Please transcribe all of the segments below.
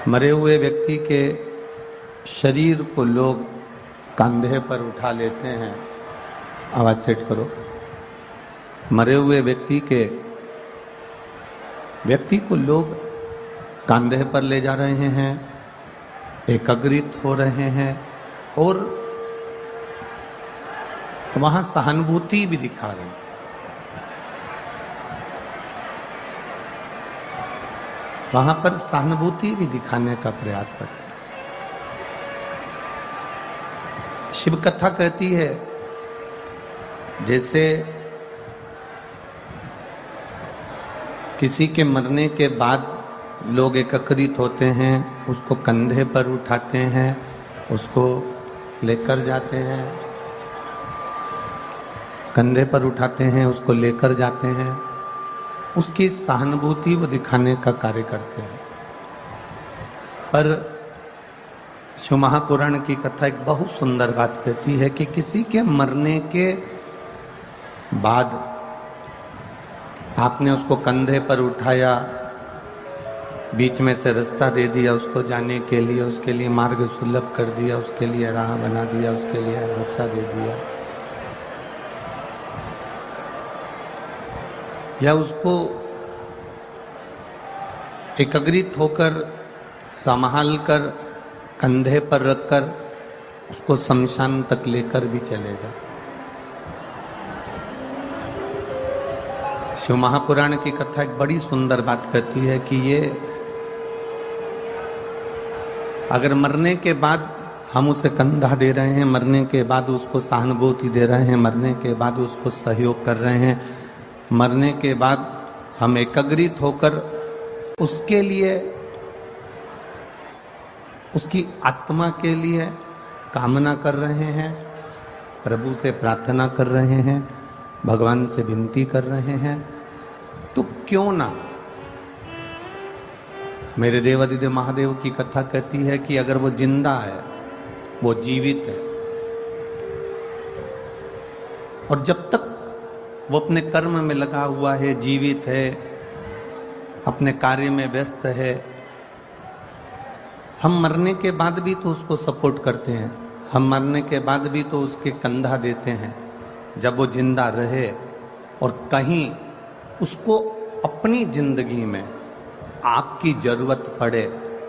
मरे हुए व्यक्ति के शरीर को लोग कंधे पर उठा लेते हैं। आवाज सेट करो। मरे हुए व्यक्ति को लोग कंधे पर ले जा रहे हैं, एकत्रित हो रहे हैं और वहां सहानुभूति भी दिखा रहे हैं। वहां पर सहानुभूति भी दिखाने का प्रयास करते हैं। शिव कथा कहती है जैसे किसी के मरने के बाद लोग एकत्रित होते हैं, उसको कंधे पर उठाते हैं, उसको लेकर जाते हैं, कंधे पर उठाते हैं, उसको लेकर जाते हैं, उसकी सहानुभूति वो दिखाने का कार्य करते हैं। पर शिव महापुराण की कथा एक बहुत सुंदर बात कहती है कि किसी के मरने के बाद आपने उसको कंधे पर उठाया, बीच में से रास्ता दे दिया उसको जाने के लिए, उसके लिए मार्ग सुलभ कर दिया, उसके लिए राह बना दिया, उसके लिए रास्ता दे दिया, या उसको एकत्रित होकर संभाल कर कंधे पर रखकर उसको शमशान तक लेकर भी चलेगा। शिव महापुराण की कथा एक बड़ी सुंदर बात कहती है कि ये अगर मरने के बाद हम उसे कंधा दे रहे हैं, मरने के बाद उसको सहानुभूति दे रहे हैं, मरने के बाद उसको सहयोग कर रहे हैं, मरने के बाद हम एकत्रित होकर उसके लिए, उसकी आत्मा के लिए कामना कर रहे हैं, प्रभु से प्रार्थना कर रहे हैं, भगवान से विनती कर रहे हैं, तो क्यों ना मेरे देवादिदेव महादेव की कथा कहती है कि अगर वो जिंदा है, वो जीवित है, और जब तक वो अपने कर्म में लगा हुआ है, जीवित है, अपने कार्य में व्यस्त है, हम मरने के बाद भी तो उसको सपोर्ट करते हैं, हम मरने के बाद भी तो उसके कंधा देते हैं जब वो जिंदा रहे, और कहीं उसको अपनी जिंदगी में आपकी जरूरत पड़े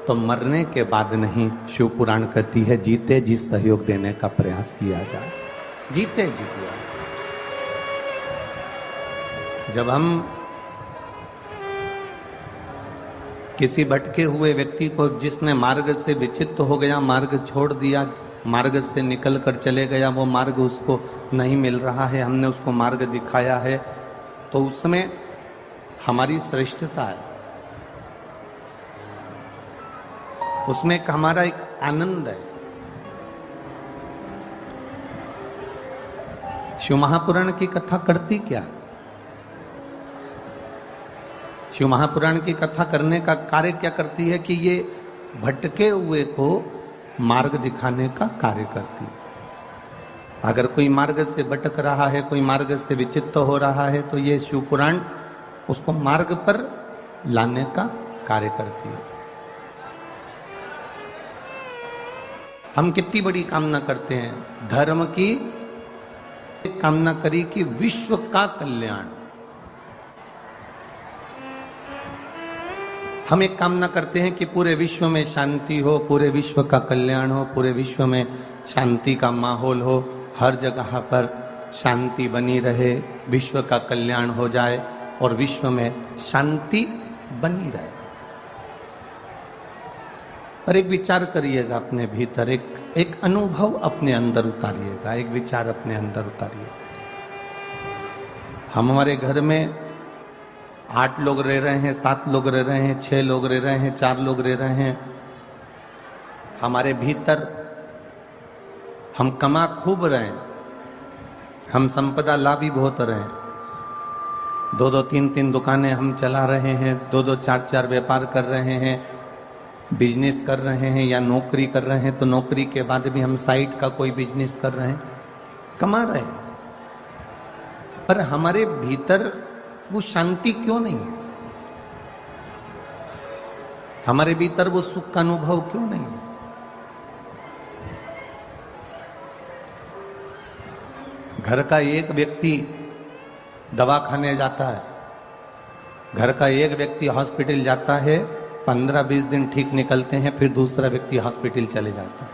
तो मरने के बाद नहीं, शिव पुराण कहती है जीते जी सहयोग देने का प्रयास किया जाए। जीते जी किया। जब हम किसी भटके हुए व्यक्ति को, जिसने मार्ग से विचित्र हो गया, मार्ग छोड़ दिया, मार्ग से निकल कर चले गया, वो मार्ग उसको नहीं मिल रहा है, हमने उसको मार्ग दिखाया है, तो उसमें हमारी श्रेष्ठता है, उसमें हमारा एक आनंद है। शिव महापुराण की कथा करती क्या? शिव महापुराण की कथा करने का कार्य क्या करती है कि ये भटके हुए को मार्ग दिखाने का कार्य करती है। अगर कोई मार्ग से भटक रहा है, कोई मार्ग से विचित्त हो रहा है, तो ये शिव पुराण उसको मार्ग पर लाने का कार्य करती है। हम कितनी बड़ी कामना करते हैं, धर्म की कामना करी कि विश्व का कल्याण। हम एक कामना करते हैं कि पूरे विश्व में शांति हो, पूरे विश्व का कल्याण हो, पूरे विश्व में शांति का माहौल हो, हर जगह पर शांति बनी रहे, विश्व का कल्याण हो जाए और विश्व में शांति बनी रहे। पर एक विचार करिएगा अपने भीतर, एक अनुभव अपने अंदर उतारिएगा, एक विचार अपने अंदर उतारिए। हम हमारे घर में 8 लोग रह रहे हैं, 7 लोग रह रहे हैं, 6 लोग रह रहे हैं, 4 लोग रह रहे हैं, हमारे भीतर हम कमा खूब रहे हैं, हम संपदा लाभी बहुत रहे हैं, 2-2, 3-3 दुकानें हम चला रहे हैं, 2-2, 4-4 व्यापार कर रहे हैं, बिजनेस कर रहे हैं या नौकरी कर रहे हैं, तो नौकरी के बाद भी हम साइड का कोई बिजनेस कर रहे हैं, कमा रहे हैं, पर हमारे भीतर वो शांति क्यों नहीं है? हमारे भीतर वो सुख का अनुभव क्यों नहीं है? घर का एक व्यक्ति दवा खाने जाता है, घर का एक व्यक्ति हॉस्पिटल जाता है, 15-20 दिन ठीक निकलते हैं, फिर दूसरा व्यक्ति हॉस्पिटल चले जाता है,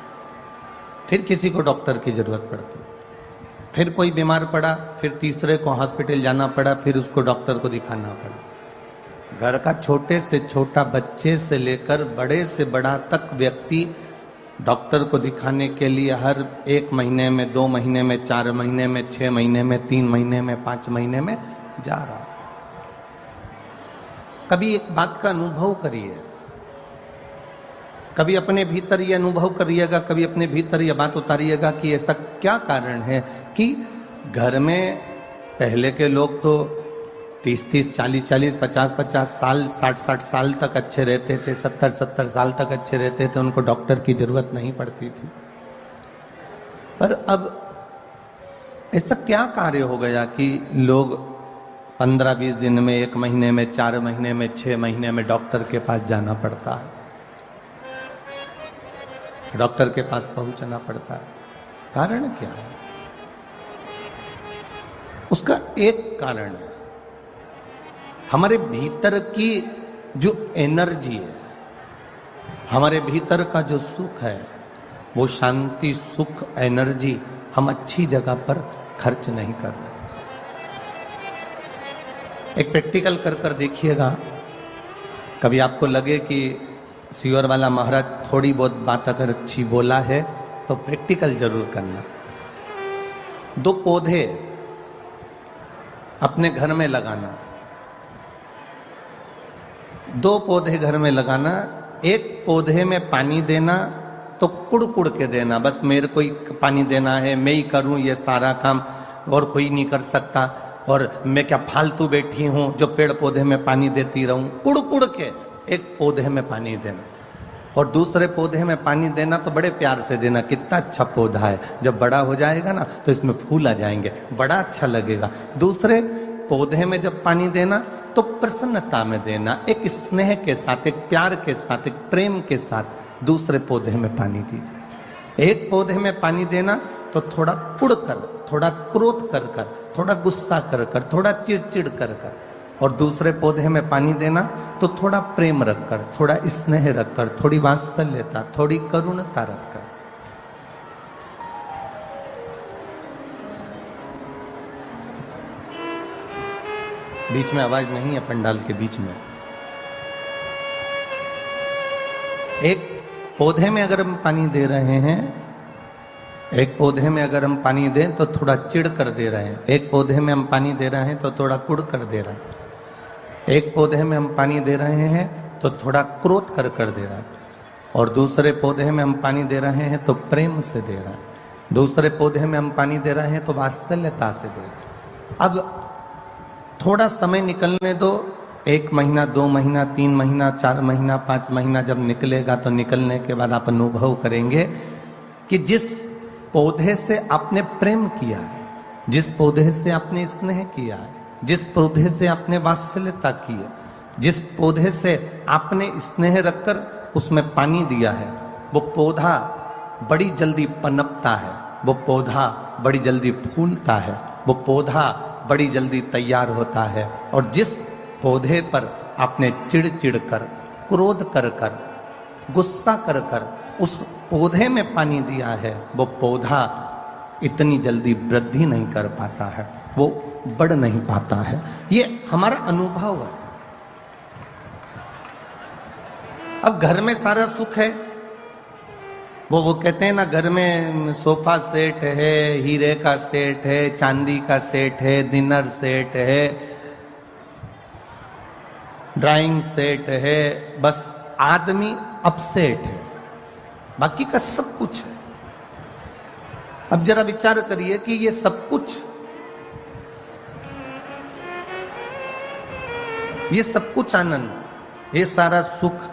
फिर किसी को डॉक्टर की जरूरत पड़ती, फिर कोई बीमार पड़ा, फिर तीसरे को हॉस्पिटल जाना पड़ा, फिर उसको डॉक्टर को दिखाना पड़ा। घर का छोटे से छोटा बच्चे से लेकर बड़े से बड़ा तक व्यक्ति डॉक्टर को दिखाने के लिए हर 1 महीने में, 2 महीने में, 4 महीने में, 6 महीने में, 3 महीने में, 5 महीने में जा रहा है। कभी एक बात का अनुभव करिए, कभी अपने भीतर ये अनुभव करिएगा, कभी अपने भीतर ये बात उतारिएगा कि ऐसा क्या कारण है कि घर में पहले के लोग तो 30-30, 40-40, 50-50 साल, 60-60 साल तक अच्छे रहते थे, 70-70 साल तक अच्छे रहते थे, उनको डॉक्टर की जरूरत नहीं पड़ती थी। पर अब ऐसा क्या कार्य हो गया कि लोग 15-20 दिन में, 1 महीने में, 4 महीने में, 6 महीने में डॉक्टर के पास जाना पड़ता है, डॉक्टर के पास पहुंचना पड़ता है। कारण क्या है? उसका एक कारण है, हमारे भीतर की जो एनर्जी है, हमारे भीतर का जो सुख है, वो शांति, सुख, एनर्जी हम अच्छी जगह पर खर्च नहीं कर रहे। एक प्रैक्टिकल कर कर देखिएगा, कभी आपको लगे कि सियोर वाला महाराज थोड़ी बहुत बात अगर अच्छी बोला है तो प्रैक्टिकल जरूर करना। 2 पौधे अपने घर में लगाना, 2 पौधे घर में लगाना, एक पौधे में पानी देना तो कुड़ कुड़ के देना, बस मेरे को ही पानी देना है, मैं ही करूं ये सारा काम और कोई नहीं कर सकता, और मैं क्या फालतू बैठी हूं जो पेड़ पौधे में पानी देती रहूं। कुड़ कुड़ के एक पौधे में पानी देना, और दूसरे पौधे में पानी देना तो बड़े प्यार से देना, कितना अच्छा पौधा है, जब बड़ा हो जाएगा ना तो इसमें फूल आ जाएंगे, बड़ा अच्छा लगेगा। दूसरे पौधे में जब पानी देना तो प्रसन्नता में देना, एक स्नेह के साथ, एक प्यार के साथ, एक प्रेम के साथ दूसरे पौधे में पानी दीजिए। एक पौधे में पानी देना तो थोड़ा कुड़ कर, थोड़ा क्रोध कर कर, थोड़ा गुस्सा कर कर, थोड़ा चिड़चिड़ कर कर, और दूसरे पौधे में पानी देना तो थोड़ा प्रेम रखकर, थोड़ा स्नेह रखकर, थोड़ी वात्सल्यता, थोड़ी करुणता रखकर। बीच में आवाज नहीं है, पंडाल के बीच में। एक पौधे में अगर हम पानी दे रहे हैं, एक पौधे में अगर हम पानी दें तो थोड़ा चिढ़ कर दे रहे हैं, एक पौधे में हम पानी दे रहे हैं तो थोड़ा कुड़ कर दे रहे हैं, एक पौधे में हम पानी दे रहे हैं तो थोड़ा क्रोध कर कर दे रहा है, और दूसरे पौधे में हम पानी दे रहे हैं तो प्रेम से दे रहा है, दूसरे पौधे में हम पानी दे रहे हैं तो वात्सल्यता से दे रहे हैं। अब थोड़ा समय निकलने दो, 1 महीना, 2 महीना, 3 महीना, 4 महीना, 5 महीना जब निकलेगा तो निकलने के बाद आप अनुभव करेंगे कि जिस पौधे से आपने प्रेम किया है, जिस पौधे से आपने स्नेह किया है, जिस पौधे से आपने वात्सल्यता की है, जिस पौधे से आपने स्नेह रखकर उसमें पानी दिया है, वो पौधा बड़ी जल्दी पनपता है, वो पौधा बड़ी जल्दी फूलता है, वो पौधा बड़ी जल्दी तैयार होता है। और जिस पौधे पर आपने चिड़ कर, क्रोध कर कर, गुस्सा कर कर उस पौधे में पानी दिया है, वो पौधा इतनी जल्दी वृद्धि नहीं कर पाता है, वो बढ़ नहीं पाता है। ये हमारा अनुभव है। अब घर में सारा सुख है, वो कहते हैं ना, घर में सोफा सेट है, हीरे का सेट है, चांदी का सेट है, डिनर सेट है, ड्राइंग सेट है, बस आदमी अपसेट है, बाकी का सब कुछ है। अब जरा विचार करिए कि ये सब कुछ, ये सब कुछ आनंद, ये सारा सुख,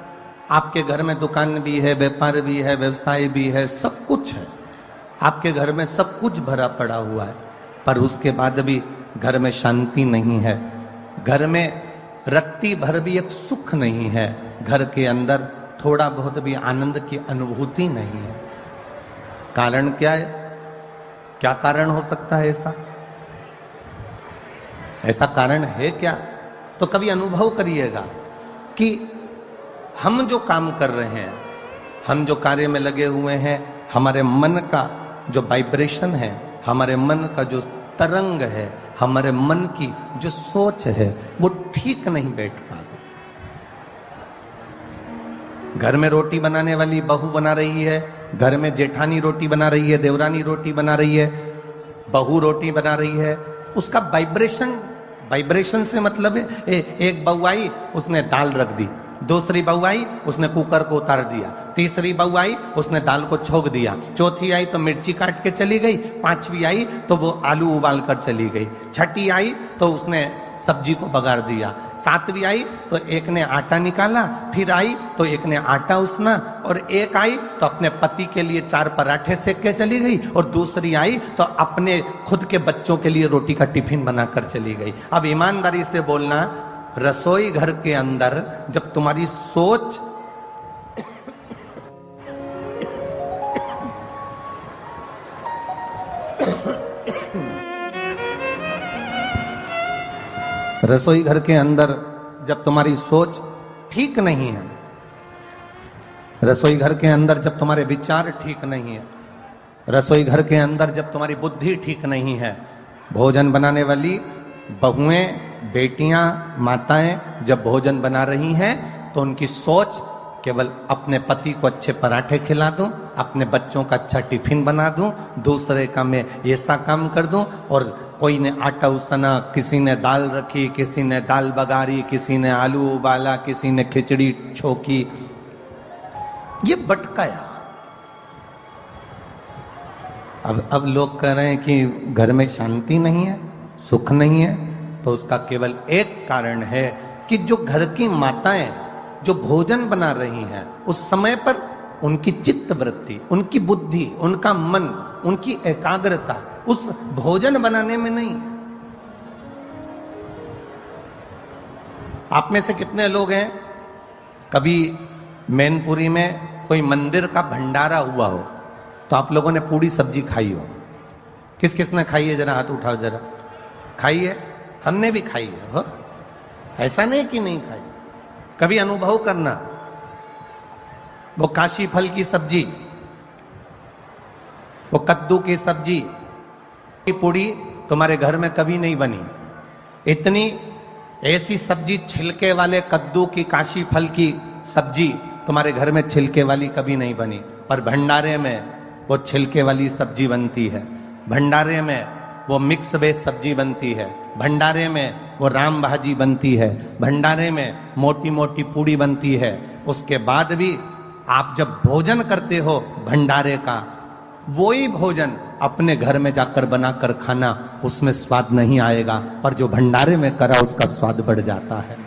आपके घर में दुकान भी है, व्यापार भी है, व्यवसाय भी है, सब कुछ है, आपके घर में सब कुछ भरा पड़ा हुआ है, पर उसके बाद भी घर में शांति नहीं है, घर में रत्ती भर भी एक सुख नहीं है, घर के अंदर थोड़ा बहुत भी आनंद की अनुभूति नहीं है। कारण क्या है? क्या कारण हो सकता है ऐसा? ऐसा कारण है क्या? तो कभी अनुभव करिएगा कि हम जो काम कर रहे हैं, हम जो कार्य में लगे हुए हैं, हमारे मन का जो वाइब्रेशन है, हमारे मन का जो तरंग है, हमारे मन की जो सोच है, वो ठीक नहीं बैठ पा रही। घर में रोटी बनाने वाली बहू बना रही है, घर में जेठानी रोटी बना रही है, देवरानी रोटी बना रही है, बहू रोटी बना रही है, उसका वाइब्रेशन से मतलब है एक बहू आई, उसने दाल रख दी, दूसरी बहू आई, उसने कुकर को उतार दिया, तीसरी बहू आई, उसने दाल को छोक दिया, चौथी आई तो मिर्ची काट के चली गई, पांचवी आई तो वो आलू उबाल कर चली गई, छठी आई तो उसने सब्जी को बगाड़ दिया, सातवीं आई तो एक ने आटा निकाला, फिर आई तो एक ने आटा उसना, और एक आई तो अपने पति के लिए 4 पराठे सेक के चली गई, और दूसरी आई तो अपने खुद के बच्चों के लिए रोटी का टिफिन बनाकर चली गई। अब ईमानदारी से बोलना, रसोई घर के अंदर जब तुम्हारी सोच रसोई घर के अंदर जब तुम्हारी सोच ठीक नहीं है, रसोई घर के अंदर जब तुम्हारे विचार ठीक नहीं है, रसोई घर के अंदर जब तुम्हारी बुद्धि ठीक नहीं है, भोजन बनाने वाली बहुएं, बेटियां, माताएं जब भोजन बना रही हैं तो उनकी सोच केवल अपने पति को अच्छे पराठे खिला दूं, अपने बच्चों का अच्छा टिफिन बना दूं, दूसरे का मैं ऐसा काम कर दूं, और कोई ने आटा उसना, किसी ने दाल रखी, किसी ने दाल बगारी, किसी ने आलू उबाला, किसी ने खिचड़ी छोकी, ये भटकाया। अब लोग कह रहे हैं कि घर में शांति नहीं है, सुख नहीं है, तो उसका केवल एक कारण है कि जो घर की माताएं जो भोजन बना रही हैं, उस समय पर उनकी चित्त वृत्ति, उनकी बुद्धि, उनका मन, उनकी एकाग्रता उस भोजन बनाने में नहीं है। आप में से कितने लोग हैं कभी मैनपुरी में कोई मंदिर का भंडारा हुआ हो तो आप लोगों ने पूरी सब्जी खाई हो? किस किस ने खाई है? जरा हाथ उठाओ, जरा खाई है? हमने भी खाई है हो? ऐसा नहीं कि नहीं खाई, कभी अनुभव करना। वो काशी फल की सब्जी, वो कद्दू की सब्जी की पूड़ी तुम्हारे घर में कभी नहीं बनी। इतनी ऐसी सब्जी, छिलके वाले कद्दू की, काशी फल की सब्जी तुम्हारे घर में छिलके वाली कभी नहीं बनी, पर भंडारे में वो छिलके वाली सब्जी बनती है, भंडारे में वो मिक्स वेज सब्जी बनती है, भंडारे में वो राम भाजी बनती है, भंडारे में मोटी मोटी पूड़ी बनती है। उसके बाद भी आप जब भोजन करते हो भंडारे का, वही भोजन अपने घर में जाकर बनाकर खाना, उसमें स्वाद नहीं आएगा, पर जो भंडारे में करा उसका स्वाद बढ़ जाता है।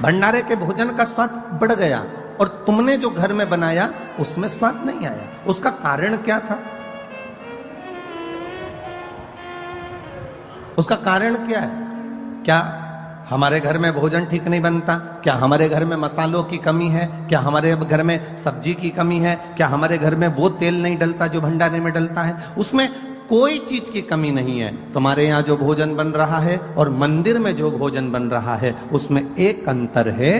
भंडारे के भोजन का स्वाद बढ़ गया और तुमने जो घर में बनाया उसमें स्वाद नहीं आया। उसका कारण क्या था? उसका कारण क्या है? क्या हमारे घर में भोजन ठीक नहीं बनता? क्या हमारे घर में मसालों की कमी है? क्या हमारे घर में सब्जी की कमी है? क्या हमारे घर में वो तेल नहीं डलता जो भंडारे में डलता है? उसमें कोई चीज की कमी नहीं है। तुम्हारे यहाँ जो भोजन बन रहा है और मंदिर में जो भोजन बन रहा है उसमें एक अंतर है।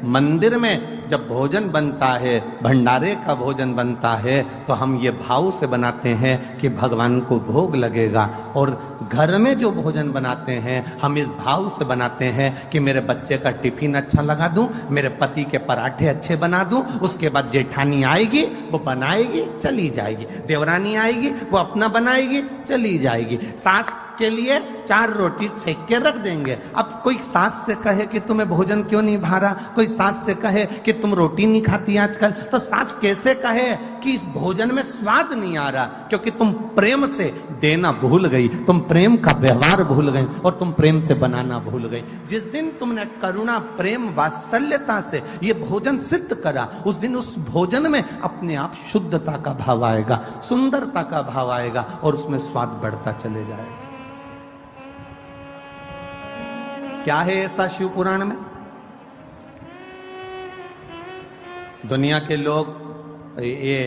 मंदिर में जब भोजन बनता है, भंडारे का भोजन बनता है, तो हम ये भाव से बनाते हैं कि भगवान को भोग लगेगा, और घर में जो भोजन बनाते हैं हम इस भाव से बनाते हैं कि मेरे बच्चे का टिफिन अच्छा लगा दूं, मेरे पति के पराठे अच्छे बना दूं, उसके बाद जेठानी आएगी वो बनाएगी चली जाएगी, देवरानी आएगी वो अपना बनाएगी चली जाएगी, सास के लिए 4 रोटी सेक के रख देंगे। अब कोई सास से कहे कि तुम्हें भोजन क्यों नहीं भा रहा, कोई सास से कहे कि तुम रोटी नहीं खाती आजकल, तो सास कैसे कहे कि इस भोजन में स्वाद नहीं आ रहा? क्योंकि तुम प्रेम से देना भूल गई, तुम प्रेम का व्यवहार भूल गई और तुम प्रेम से बनाना भूल गई। जिस दिन तुमने करुणा, प्रेम, वात्सल्यता से ये भोजन सिद्ध करा, उस दिन उस भोजन में अपने आप शुद्धता का भाव आएगा, सुंदरता का भाव आएगा और उसमें स्वाद बढ़ता चले जाएगा। क्या है ऐसा शिव पुराण में? दुनिया के लोग ये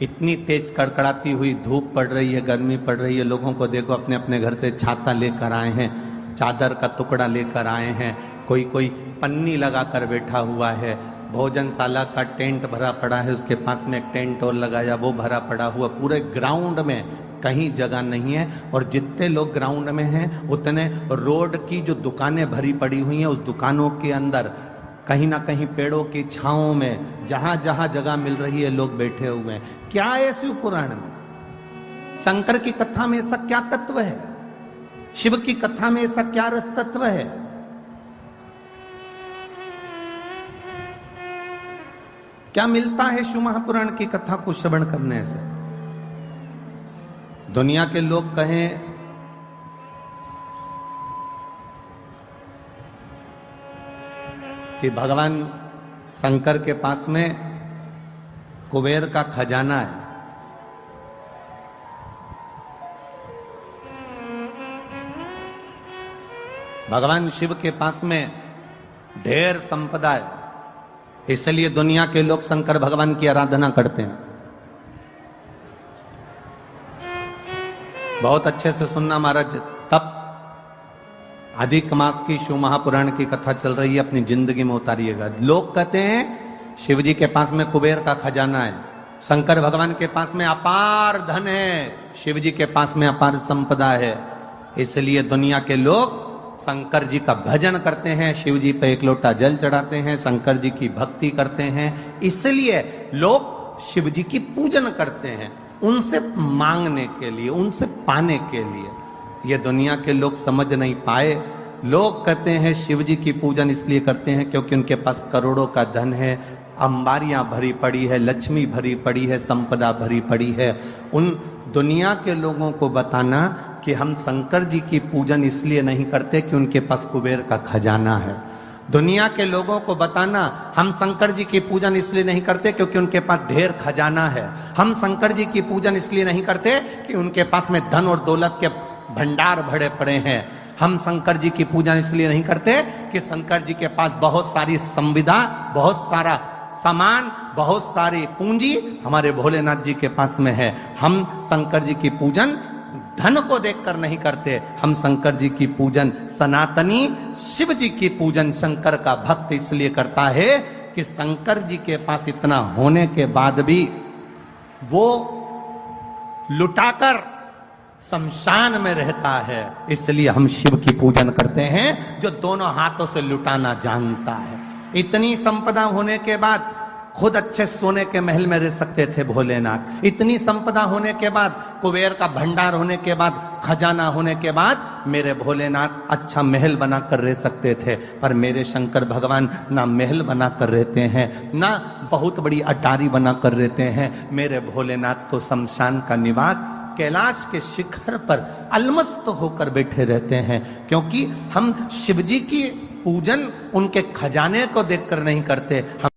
इतनी तेज कड़कड़ाती हुई धूप पड़ रही है, गर्मी पड़ रही है, लोगों को देखो अपने अपने घर से छाता लेकर आए हैं, चादर का टुकड़ा लेकर आए हैं, कोई कोई पन्नी लगा कर बैठा हुआ है, भोजनशाला का टेंट भरा पड़ा है, उसके पास में एक टेंट और लगाया, वो भरा पड़ा हुआ, पूरे ग्राउंड में कहीं जगह नहीं है। और जितने लोग ग्राउंड में हैं उतने रोड की जो दुकानें भरी पड़ी हुई हैं, उस दुकानों के अंदर कहीं ना कहीं पेड़ों की छांव में जहां जहां जगह मिल रही है लोग बैठे हुए हैं। क्या है शिव पुराण में? शंकर की कथा में ऐसा क्या तत्व है? शिव की कथा में ऐसा क्या रस तत्व है? क्या मिलता है शिव महापुराण की कथा को श्रवण करने से? दुनिया के लोग कहें कि भगवान शंकर के पास में कुबेर का खजाना है, भगवान शिव के पास में ढेर संपदा है, इसलिए दुनिया के लोग शंकर भगवान की आराधना करते हैं। बहुत अच्छे से सुनना महाराज, तब अधिक मास की शिव महापुराण की कथा चल रही है, अपनी जिंदगी में उतारिएगा। लोग कहते हैं शिव जी के पास में कुबेर का खजाना है, शंकर भगवान के पास में अपार धन है, शिव जी के पास में अपार संपदा है, इसलिए दुनिया के लोग शंकर जी का भजन करते हैं, शिव जी पे एक लोटा जल चढ़ाते हैं, शंकर जी की भक्ति करते हैं, इसलिए लोग शिव जी की पूजन करते हैं, उनसे मांगने के लिए, उनसे पाने के लिए। ये दुनिया के लोग समझ नहीं पाए। लोग कहते हैं शिव जी की पूजन इसलिए करते हैं क्योंकि उनके पास करोड़ों का धन है, अंबारियां भरी पड़ी है, लक्ष्मी भरी पड़ी है, संपदा भरी पड़ी है। उन दुनिया के लोगों को बताना कि हम शंकर जी की पूजन इसलिए नहीं करते कि उनके पास कुबेर का खजाना है। दुनिया के लोगों को बताना हम शंकर जी की पूजन इसलिए नहीं करते क्योंकि उनके पास ढेर खजाना है। हम शंकर जी की पूजन इसलिए नहीं करते कि उनके पास में धन और दौलत के भंडार भरे पड़े हैं। हम शंकर जी की पूजन इसलिए नहीं करते कि शंकर जी के पास बहुत सारी संविदा, बहुत सारा सामान, बहुत सारी पूंजी हमारे भोलेनाथ जी के पास में है। हम शंकर जी की पूजन धन को देखकर नहीं करते, हम शंकर जी की पूजन, सनातनी शिव जी की पूजन शंकर का भक्त इसलिए करता है कि शंकर जी के पास इतना होने के बाद भी वो लुटाकर शमशान में रहता है, इसलिए हम शिव की पूजन करते हैं जो दोनों हाथों से लुटाना जानता है। इतनी संपदा होने के बाद खुद अच्छे सोने के महल में रह सकते थे भोलेनाथ, इतनी संपदा होने के बाद, कुबेर का भंडार होने के बाद, खजाना होने के बाद मेरे भोलेनाथ अच्छा महल बनाकर रह सकते थे, पर मेरे शंकर भगवान ना महल बनाकर रहते हैं, ना बहुत बड़ी अटारी बनाकर रहते हैं। मेरे भोलेनाथ तो शमशान का निवास कैलाश के शिखर पर अलमस्त होकर बैठे रहते हैं, क्योंकि हम शिवजी की पूजन उनके खजाने को देखकर नहीं करते, हम